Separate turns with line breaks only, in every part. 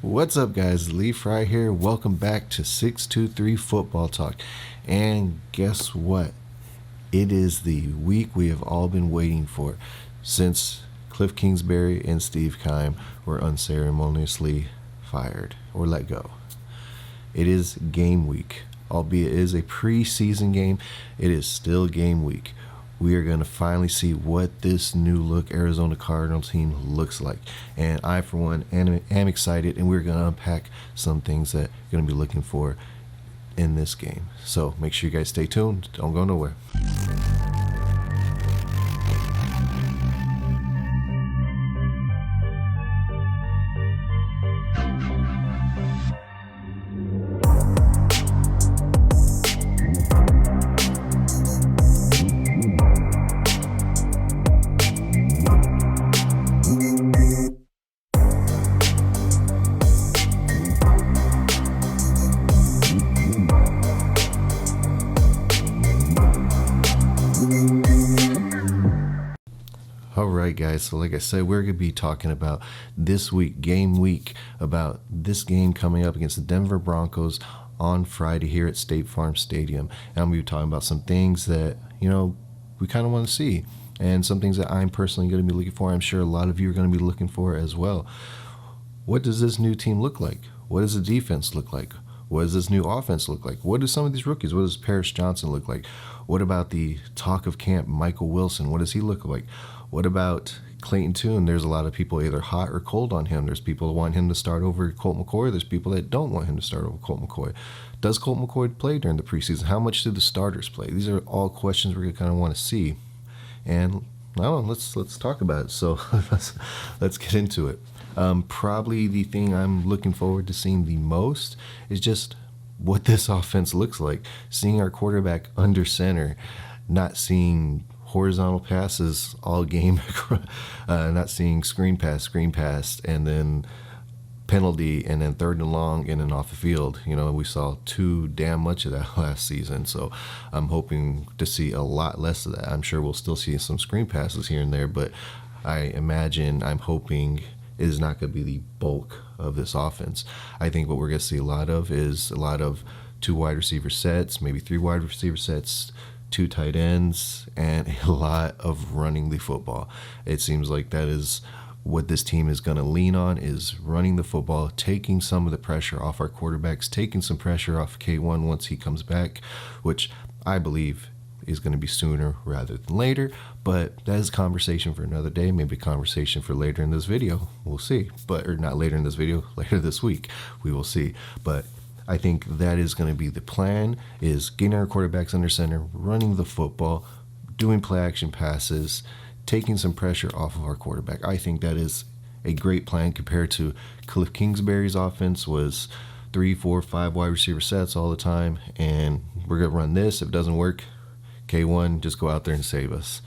What's up, guys? Lee Fry here. Welcome back to 623 Football Talk. And guess what? It is the week we have all been waiting for since Cliff Kingsbury and Steve Keim were unceremoniously fired or let go. It is game week. Albeit it is a preseason game, it is still game week. We are going to finally see what this new look Arizona Cardinals team looks like. And I, for one, am excited, and we're going to unpack some things that you're going to be looking for in this game. So make sure you guys stay tuned. Don't go nowhere. Alright guys, so like I said, we're going to be talking about this week, game week, about this game coming up against the Denver Broncos on Friday here at State Farm Stadium. And I'm going to be talking about some things that, we kind of want to see, and some things that I'm personally going to be looking for. I'm sure a lot of you are going to be looking for as well. What does this new team look like? What does the defense look like? What does this new offense look like? What do some of these rookies, what does Paris Johnson look like? What about the talk of camp, Michael Wilson? What does he look like? What about Clayton Tune? There's a lot of people either hot or cold on him. There's people who want him to start over Colt McCoy. There's people that don't want him to start over Colt McCoy. Does Colt McCoy play during the preseason? How much do the starters play? These are all questions we're going to kind of want to see. And I don't know, let's talk about it. So let's get into it. Probably the thing I'm looking forward to seeing the most is just what this offense looks like. Seeing our quarterback under center, not seeing horizontal passes all game, not seeing screen pass, and then penalty, and then third and long, and then off the field. We saw too damn much of that last season, so I'm hoping to see a lot less of that. I'm sure we'll still see some screen passes here and there, but I'm hoping it is not going to be the bulk of this offense. I think what we're going to see a lot of is a lot of 2 wide receiver sets, maybe 3 wide receiver sets, 2 tight ends, and a lot of running the football. It seems like that is what this team is going to lean on, is running the football, taking some of the pressure off our quarterbacks, taking some pressure off K1 once he comes back, which I believe is going to be sooner rather than later. But that is a conversation for another day, maybe a conversation for later in this video. We'll see. Or not later in this video, later this week. We will see. But I think that is going to be the plan, is getting our quarterbacks under center, running the football, doing play action passes, taking some pressure off of our quarterback. I think that is a great plan compared to Cliff Kingsbury's offense was 3, 4, 5 wide receiver sets all the time, and we're going to run this. If it doesn't work, K1, just go out there and save us.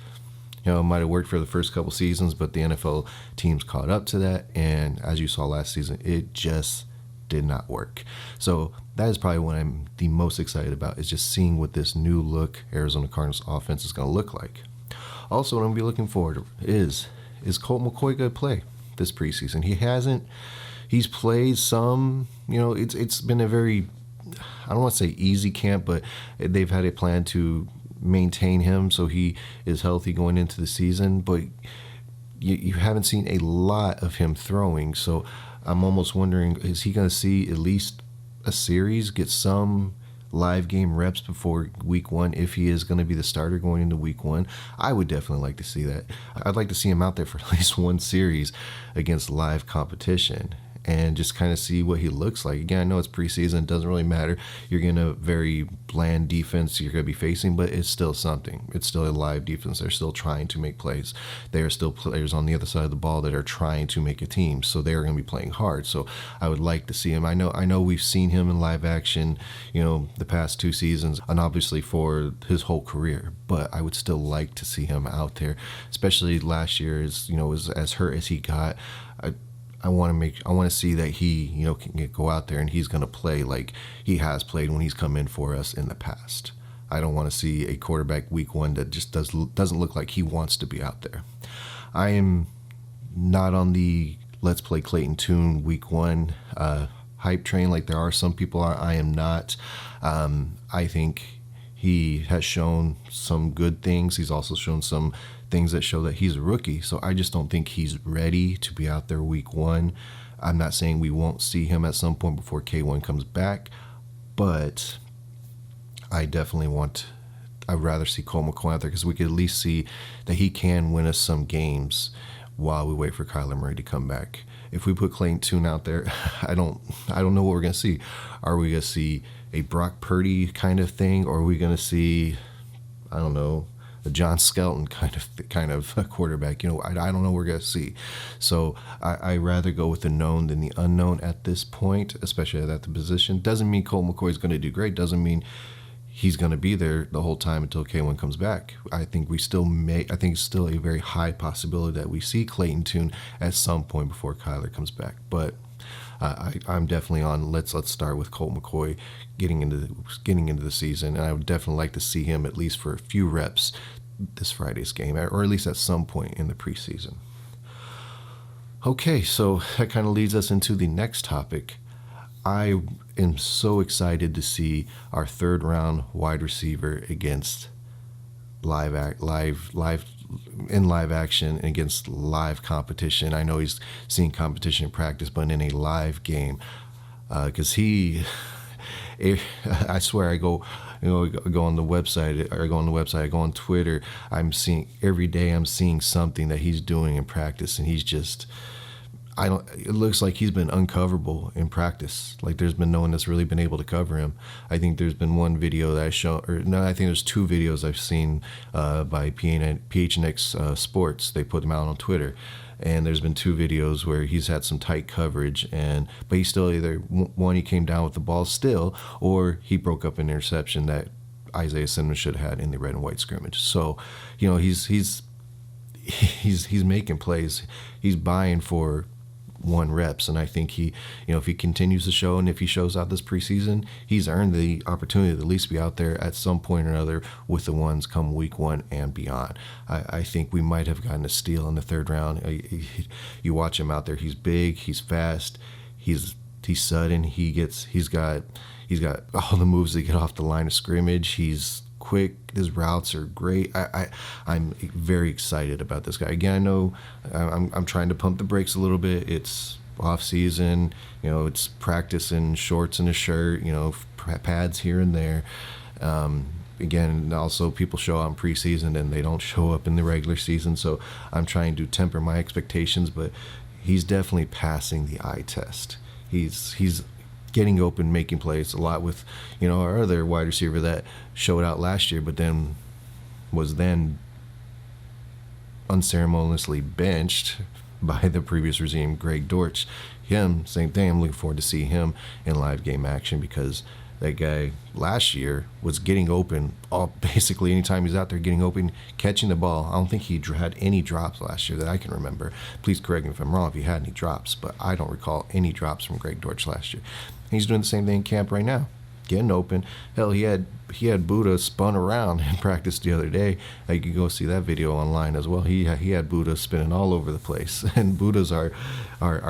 It might have worked for the first couple seasons, but the NFL teams caught up to that, and as you saw last season, it just did not work. So that is probably what I'm the most excited about, is just seeing what this new look Arizona Cardinals offense is going to look like. Also, what I'm going to be looking forward to is Colt McCoy going to play this preseason? He's played some, it's been a very, I don't want to say easy camp, but they've had a plan to maintain him so he is healthy going into the season, but you haven't seen a lot of him throwing, so I'm almost wondering, is he going to see at least a series, get some live game reps before week 1 if he is going to be the starter going into week 1? I would definitely like to see that. I'd like to see him out there for at least one series against live competition and just kind of see what he looks like. Again, I know it's preseason, it doesn't really matter. You're getting a very bland defense you're going to be facing, but it's still something. It's still a live defense. They're still trying to make plays. There are still players on the other side of the ball that are trying to make a team, so they're going to be playing hard. So I would like to see him. I know we've seen him in live action, the past 2 seasons, and obviously for his whole career, but I would still like to see him out there, especially last year, as hurt as he got. I want to see that he, can go out there and he's going to play like he has played when he's come in for us in the past. I don't want to see a quarterback week 1 that just doesn't look like he wants to be out there. I am not on the let's play Clayton Tune week 1 hype train like there are some people are. I am not. I think he has shown some good things. He's also shown some things that show that he's a rookie. So I just don't think he's ready to be out there week 1. I'm not saying we won't see him at some point before K1 comes back, but I definitely I'd rather see Colt McCoy out there because we could at least see that he can win us some games while we wait for Kyler Murray to come back. If we put Clayton Tune out there, I don't know what we're going to see. Are we going to see a Brock Purdy kind of thing, or are we going to see, I don't know, a John Skelton kind of a quarterback? I don't know what we're going to see. So I rather go with the known than the unknown at this point, especially at the position. Doesn't mean Colt McCoy is going to do great. Doesn't mean he's going to be there the whole time until K1 comes back. I think it's still a very high possibility that we see Clayton Tune at some point before Kyler comes back. But I'm definitely on. Let's start with Colt McCoy getting into the season, and I would definitely like to see him at least for a few reps this Friday's game, or at least at some point in the preseason. Okay, so that kind of leads us into the next topic. I am so excited to see our 3rd round wide receiver against live action against live competition. I know he's seen competition in practice, but in a live game, because I swear I go on the website, I go on Twitter. Every day I'm seeing something that he's doing in practice, and he's just. It looks like he's been uncoverable in practice. Like there's been no one that's really been able to cover him. I think there's been one video that I think there's 2 videos I've seen by PHNX Sports. They put them out on Twitter. And there's been 2 videos where he's had some tight coverage, but he still he came down with the ball still, or he broke up an interception that Isaiah Cinnamon should have had in the red and white scrimmage. So, he's making plays. He's buying for 1 reps, and I think if he continues to show, and if he shows out this preseason, he's earned the opportunity to at least be out there at some point or another with the ones come week 1 and beyond. I think we might have gotten a steal in the 3rd round. You watch him out there; he's big, he's fast, he's sudden. He's got all the moves to get off the line of scrimmage. He's quick. His routes are great. I'm very excited about this guy. Again, I know I'm trying to pump the brakes a little bit. It's off season, it's practice in shorts and a shirt, pads here and there. Again, also people show out in preseason and they don't show up in the regular season. So I'm trying to temper my expectations, but he's definitely passing the eye test. He's getting open, making plays a lot with, our other wide receiver that showed out last year, but then was unceremoniously benched by the previous regime, Greg Dortch. Him, same thing. I'm looking forward to see him in live game action because that guy last year was getting open basically anytime he's out there getting open, catching the ball. I don't think he had any drops last year that I can remember. Please correct me if I'm wrong if he had any drops, but I don't recall any drops from Greg Dortch last year. He's doing the same thing in camp right now, getting open. Hell, he had Buddha spun around in practice the other day. You can go see that video online as well. He had Buddha spinning all over the place, and Buddha's our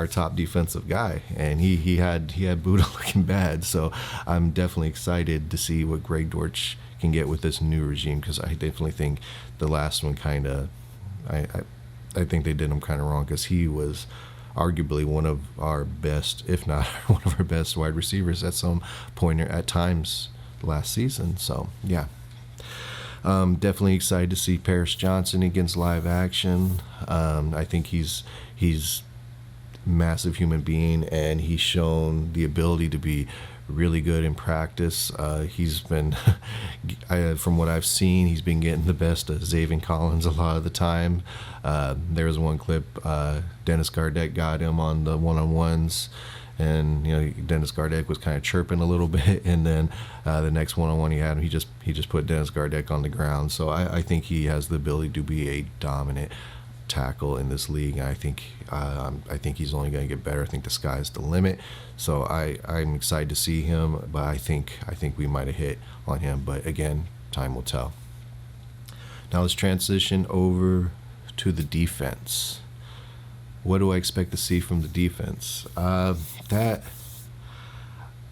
top defensive guy, and he had Buddha looking bad. So I'm definitely excited to see what Greg Dortch can get with this new regime, because I definitely think the last one I think they did him kind of wrong, because he was arguably one of our best, if not one of our best wide receivers at some point at times last season. So yeah, definitely excited to see Paris Johnson against live action. I think he's massive human being, and he's shown the ability to be really good in practice. He's been, from what I've seen, he's been getting the best of Zaven Collins a lot of the time. There was one clip, Dennis Gardeck got him on the one-on-ones, and Dennis Gardeck was kind of chirping a little bit, and then the next one-on-one he had, he just put Dennis Gardeck on the ground. So I think he has the ability to be a dominant tackle in this league. I think he's only going to get better. I think the sky's the limit. So I'm excited to see him, but I think we might have hit on him. But again, time will tell. Now let's transition over to the defense. what do I expect to see from the defense? That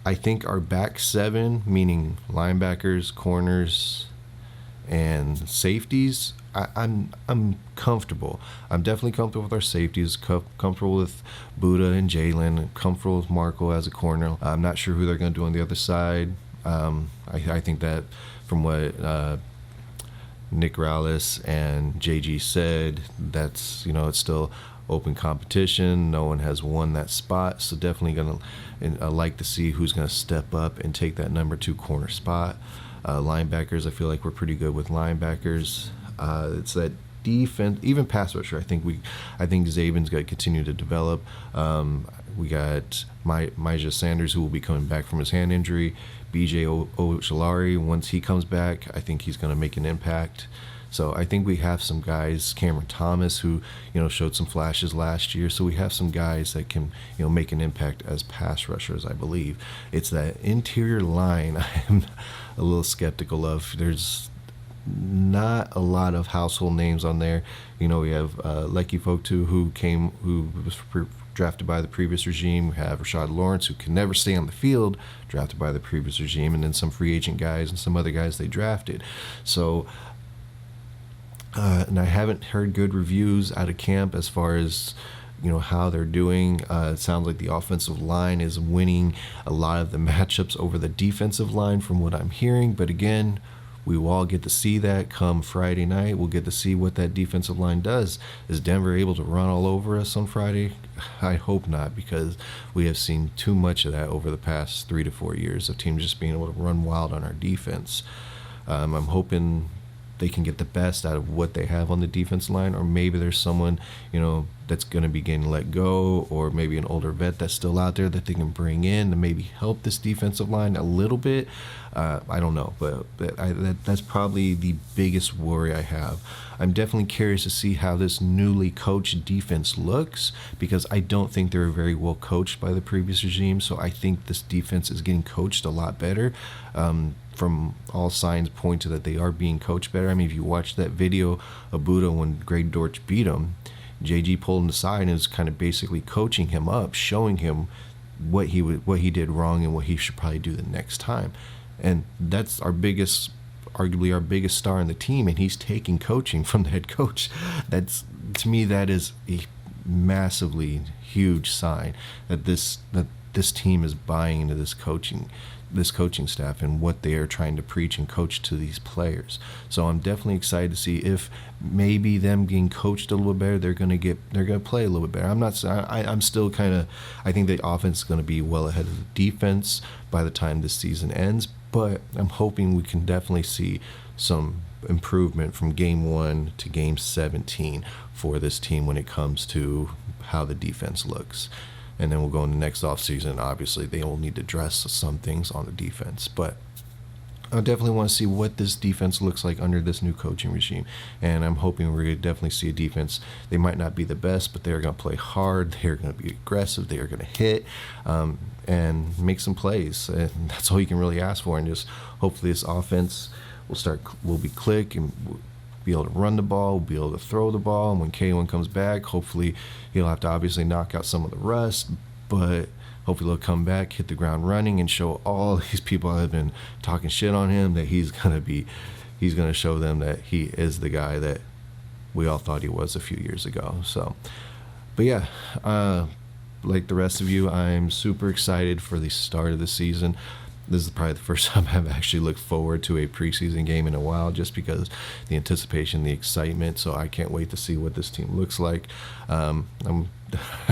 I think our back seven, meaning linebackers, corners, and safeties, I'm comfortable. I'm definitely comfortable with our safeties, comfortable with Buddha and Jalen, comfortable with Marco as a corner. I'm not sure who they're going to do on the other side. I think that from what Nick Rallis and JG said, that's, it's still open competition. No one has won that spot, so definitely going to like to see who's going to step up and take that number 2 corner spot. Linebackers, I feel like we're pretty good with linebackers. It's that defense, even pass rusher. I think Zabin's got to continue to develop. We got Myjah Sanders, who will be coming back from his hand injury. BJ Ojulari, once he comes back, I think he's going to make an impact. So I think we have some guys, Cameron Thomas, who showed some flashes last year. So we have some guys that can make an impact as pass rushers, I believe. It's that interior line I'm a little skeptical of. There's not a lot of household names on there. We have Leki Fotu, who was drafted by the previous regime. We have Rashad Lawrence, who can never stay on the field, drafted by the previous regime, and then some free agent guys and some other guys they drafted. So and I haven't heard good reviews out of camp as far as how they're doing. It sounds like the offensive line is winning a lot of the matchups over the defensive line from what I'm hearing. But again, we will all get to see that come Friday night. We'll get to see what that defensive line does. Is Denver able to run all over us on Friday? I hope not, because we have seen too much of that over the past 3 to 4 years of teams just being able to run wild on our defense. I'm hoping they can get the best out of what they have on the defense line, or maybe there's someone, that's going to be getting let go, or maybe an older vet that's still out there that they can bring in to maybe help this defensive line a little bit. I don't know, but that's probably the biggest worry I have. I'm definitely curious to see how this newly coached defense looks, because I don't think they were very well coached by the previous regime. So I think this defense is getting coached a lot better. From all signs point to that they are being coached better. I mean, if you watch that video of Buddha when Greg Dortch beat him, JG pulled him aside and was kind of basically coaching him up, showing him what he did wrong and what he should probably do the next time. And that's arguably our biggest star in the team, and he's taking coaching from the head coach. To me, that is a massively huge sign that this team is buying into this coaching staff and what they are trying to preach and coach to these players. So I'm definitely excited to see if maybe them getting coached a little better, they're going to play a little bit better. I'm still I think the offense is going to be well ahead of the defense by the time this season ends, but I'm hoping we can definitely see some improvement from game 1 to game 17 for this team when it comes to how the defense looks. And then we'll go into next offseason. Obviously, they will need to address some things on the defense. But I definitely want to see what this defense looks like under this new coaching regime. And I'm hoping we're going to definitely see a defense. They might not be the best, but they're going to play hard. They're going to be aggressive. They are going to hit and make some plays. And that's all you can really ask for. And just hopefully this offense will be click and be able to run the ball, we'll be able to throw the ball, and when K1 comes back, hopefully he'll have to obviously knock out some of the rust, but hopefully he'll come back, hit the ground running, and show all these people that have been talking shit on him that he's going to show them that he is the guy that we all thought he was a few years ago. So, but yeah, like the rest of you, I'm super excited for the start of the season. This is probably the first time I've actually looked forward to a preseason game in a while, just because the anticipation, the excitement. So I can't wait to see what this team looks like. I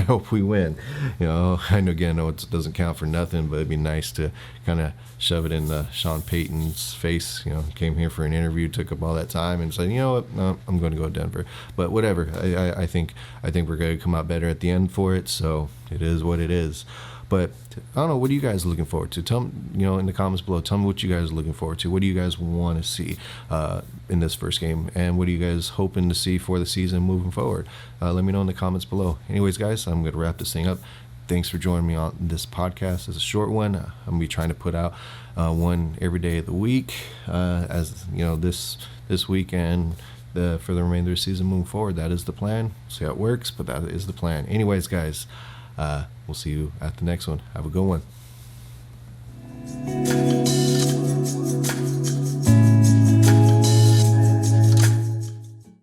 hope we win. I know it doesn't count for nothing, but it'd be nice to kind of shove it in Sean Payton's face. Came here for an interview, took up all that time, and said, what, no, I'm going to go to Denver. But whatever. I think we're going to come out better at the end for it. So it is what it is. But I don't know, what are you guys looking forward to? Tell me, in the comments below, tell me what you guys are looking forward to. What do you guys want to see in this first game? And what are you guys hoping to see for the season moving forward? Let me know in the comments below. Anyways, guys, I'm going to wrap this thing up. Thanks for joining me on this podcast. It's a short one. I'm going to be trying to put out one every day of the week. As this weekend, for the remainder of the season moving forward. That is the plan. See how it works, but that is the plan. Anyways, guys, we'll see you at the next one. Have a good one.